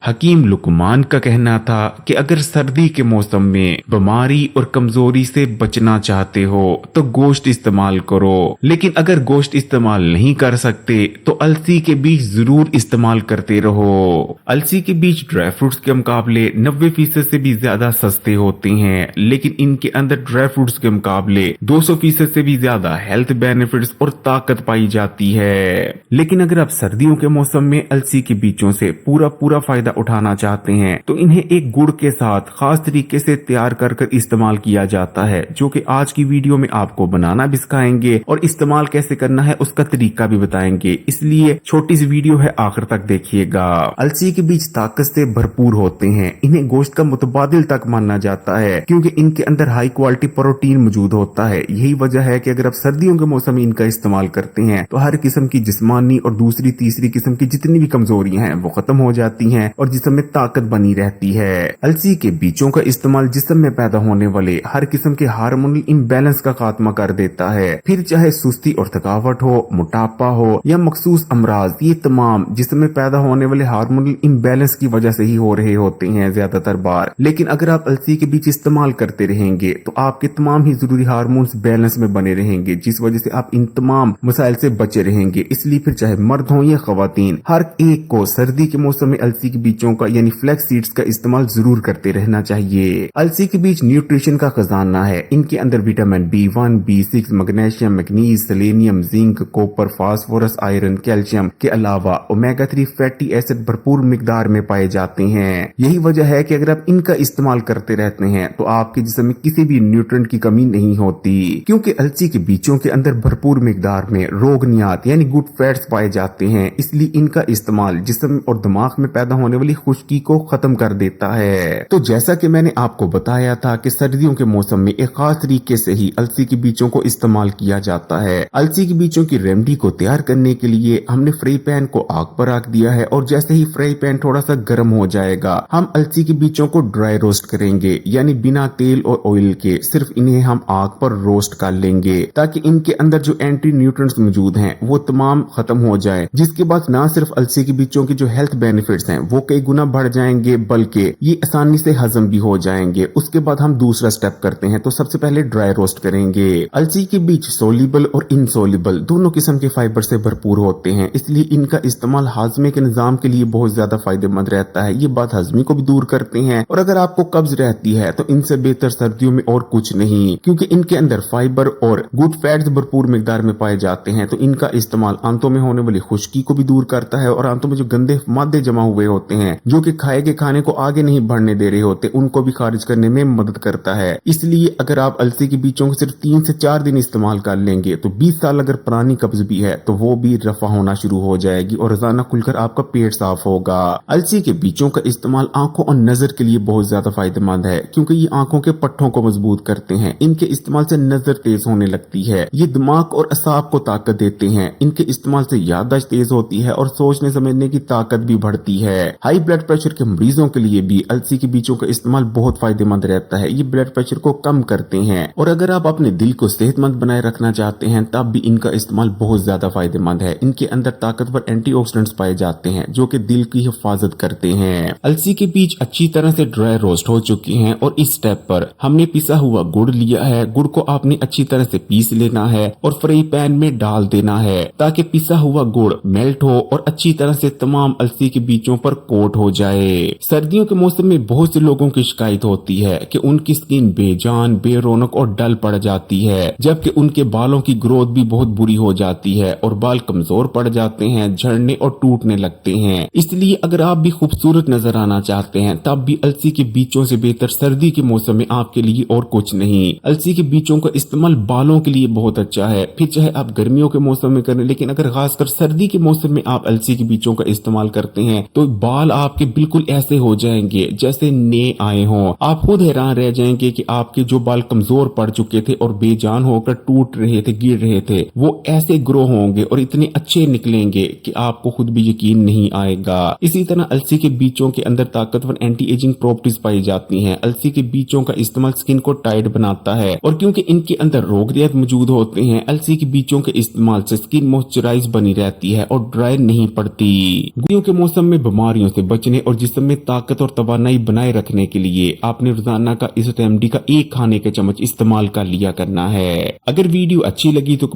हकीम लुकमान का कहना था कि अगर सर्दी के मौसम में बीमारी और कमजोरी से बचना चाहते हो तो गोश्त इस्तेमाल करो, लेकिन अगर गोश्त इस्तेमाल नहीं कर सकते तो अलसी के बीज जरूर इस्तेमाल करते रहो। अलसी के बीज ड्राई फ्रूट्स के मुकाबले 90% से भी ज्यादा सस्ते होते हैं, लेकिन इनके अंदर ड्राई फ्रूट्स के मुकाबले 200% से भी ज्यादा हेल्थ बेनिफिट्स और ताकत पाई जाती है। लेकिन अगर आप सर्दियों के मौसम में अलसी के बीजों से पूरा फायदा उठाना चाहते हैं तो इन्हें एक गुड़ के साथ खास तरीके से तैयार कर इस्तेमाल किया जाता है, जो कि आज की वीडियो में आपको बनाना भी सिखाएंगे और इस्तेमाल कैसे करना है उसका तरीका भी बताएंगे, इसलिए छोटी सी वीडियो है, आखिर तक देखिएगा। अलसी के बीज ताकत से भरपूर होते हैं, इन्हें गोश्त का मुतबादिल तक माना जाता है क्योंकि इनके अंदर हाई क्वालिटी प्रोटीन मौजूद होता है। यही वजह है कि अगर आप सर्दियों के मौसम में इनका इस्तेमाल करते हैं तो हर किस्म की जिस्मानी और दूसरी तीसरी किस्म की जितनी भी कमजोरियां हैं वो खत्म हो जाती हैं और जिस्म में ताकत बनी रहती है। अलसी के बीजों का इस्तेमाल जिस्म में पैदा होने वाले हर किस्म के हार्मोनल इम्बैलेंस का खात्मा कर देता है, फिर चाहे सुस्ती और थकावट हो, मोटापा हो या मखसूस अमराज, ये तमाम जिस्म में पैदा होने वाले हार्मोनल इम्बैलेंस की वजह से ही हो रहे होते हैं ज्यादातर बार। लेकिन अगर आप अलसी के बीज इस्तेमाल करते रहेंगे तो आपके तमाम ही जरूरी हार्मोन्स बैलेंस में बने रहेंगे, जिस वजह से आप इन तमाम मसाइल से बचे रहेंगे। इसलिए फिर चाहे मर्द हो या खवातीन, हर एक को सर्दी के मौसम में अलसी के बीजों का यानी फ्लैक्स सीड्स का इस्तेमाल जरूर करते रहना चाहिए। अलसी के बीज न्यूट्रिशन का खजाना है, इनके अंदर vitamin B1, B6, magnesium, manganese, selenium, zinc, copper, phosphorus, iron, calcium के अलावा ओमेगा 3 फैटी एसिड भरपूर मिकदार में पाए जाते हैं। यही वजह है कि अगर आप इनका इस्तेमाल करते रहते हैं तो आपके जिस्म में किसी भी न्यूट्रिएंट की कमी नहीं होती, क्योंकि अलसी के बीजों के अंदर भरपूर मिकदार में रोगनियात यानी गुड फैट्स पाए जाते हैं। इसलिए इनका इस्तेमाल जिस्म और दिमाग में पैदा होने वाली खुश्की को खत्म कर देता है। तो जैसा कि मैंने आपको बताया था कि सर्दियों के मौसम में एक खास तरीके से ही अलसी के बीजों को इस्तेमाल किया जाता है। अलसी के बीजों की रेमेडी को तैयार करने के लिए हमने फ्राई पैन को आग पर रख दिया है और जैसे ही फ्राई पैन थोड़ा सा गर्म हो जाएगा हम अलसी के बीजों को ड्राई रोस्ट करेंगे, यानी बिना तेल और ऑयल के सिर्फ इन्हें हम आग पर रोस्ट कर लेंगे ताकि इनके अंदर जो एंटी न्यूट्रिएंट्स मौजूद हैं वो तमाम खत्म हो जाए, जिसके बाद न सिर्फ अलसी के बीजों की जो हेल्थ बेनिफिट्स हैं वो कई गुना बढ़ जाएंगे बल्कि ये आसानी से हजम भी हो जाएंगे। उसके बाद हम दूसरा स्टेप करते हैं, तो सबसे पहले ड्राई रोस्ट करेंगे। अलसी के बीज सोल्यूबल और इनसोल्यूबल दोनों किस्म के फाइबर से भरपूर होते हैं, इसलिए इनका इस्तेमाल हाजमे के निजाम के लिए बहुत ज्यादा फायदेमंद रहता है। ये बात हजमी को भी दूर करते हैं और अगर आपको कब्ज रहती है तो इनसे बेहतर सर्दियों में और कुछ नहीं, क्योंकि इनके अंदर फाइबर और गुड फैट्स भरपूर मिकदार में पाए जाते हैं। तो इनका इस्तेमाल आंतों में होने वाली खुश्की को भी दूर करता है और आंतों में जो गंदे मादे जमा हुए होते हैं जो कि खाए के खाने को आगे नहीं बढ़ने दे रहे होते उनको भी खारिज करने में मदद करता है। इसलिए अगर आप अलसी के बीजों को सिर्फ 3 से 4 दिन इस्तेमाल कर लेंगे तो 20 साल अगर पुरानी कब्ज भी है तो वो भी रफा होना शुरू हो जाएगी और रोजाना खुलकर आपका पेट साफ होगा। अलसी के बीजों का इस्तेमाल आंखों और नजर के लिए बहुत ज्यादा फायदेमंद है, क्योंकि ये आंखों के पट्टों को मजबूत करते हैं। इनके इस्तेमाल से नजर तेज होने लगती है, ये दिमाग और असाब को ताकत देते हैं। इनके इस्तेमाल से याददाश्त तेज होती है और सोचने समझने की ताकत भी बढ़ती है। हाई ब्लड प्रेशर के मरीजों के लिए भी अलसी के बीजों का इस्तेमाल बहुत फायदेमंद रहता है, ये ब्लड प्रेशर को कम करते हैं। और अगर आप अपने दिल को सेहतमंद बनाए रखना चाहते हैं तब भी इनका इस्तेमाल बहुत ज्यादा फायदेमंद है। इनके अंदर ताकतवर एंटीऑक्सीडेंट्स पाए जाते हैं जो कि दिल की हिफाजत करते हैं। अलसी के बीज अच्छी तरह से ड्राई रोस्ट हो चुके हैं और इस स्टेप पर हमने पिसा हुआ गुड़ लिया है। गुड़ को आपने अच्छी तरह से पीस लेना है और फ्राई पैन में डाल देना है ताकि पिसा हुआ गुड़ मेल्ट हो और अच्छी तरह से तमाम अलसी के बीजों पर कोट हो जाए। सर्दियों के मौसम में बहुत से लोगों की शिकायत होती है कि उनकी स्किन बेजान, बेरौनक और डल पड़ जाती है, जबकि उनके बालों की ग्रोथ भी बहुत बुरी हो जाती है और बाल कमजोर पड़ जाते हैं, झड़ने और टूटने लगते हैं। इसलिए अगर आप भी खूबसूरत नजर आना चाहते हैं तब भी अलसी के बीजों से बेहतर सर्दी के मौसम में आपके लिए और कुछ नहीं। अलसी के बीजों का इस्तेमाल बालों के लिए बहुत अच्छा है, फिर चाहे आप गर्मियों के मौसम में करें, लेकिन अगर खासकर सर्दी के मौसम में आप अलसी के बीजों का इस्तेमाल करते हैं तो बाल आपके बिल्कुल ऐसे हो जाएंगे जैसे नए आए हों। आप खुद हैरान रह जाएंगे कि आपके जो बाल कमजोर पड़ चुके थे और बेजान होकर टूट रहे थे, गिर रहे थे, वो ऐसे ग्रो होंगे और इतने अच्छे निकलेंगे कि आपको खुद भी यकीन नहीं आएगा। इसी तरह अलसी के बीजों के अंदर ताकतवर एंटी एजिंग प्रॉपर्टीज पाई जाती हैं। अलसी के बीजों का इस्तेमाल स्किन को टाइट बनाता है और क्योंकि इनके अंदर रोगनियत मौजूद होते हैं, अलसी के बीजों के इस्तेमाल से स्किन मॉइस्चराइज बनी रहती है और ड्राई नहीं पड़ती। गर्मियों के मौसम में बीमारियों से बचने और जिस्म में ताकत और तवानाई बनाए रखने के लिए आपने रोजाना का इस रेमेडी का 1 खाने का चम्मच इस्तेमाल कर लिया करना है। अगर वीडियो अच्छी लगी तो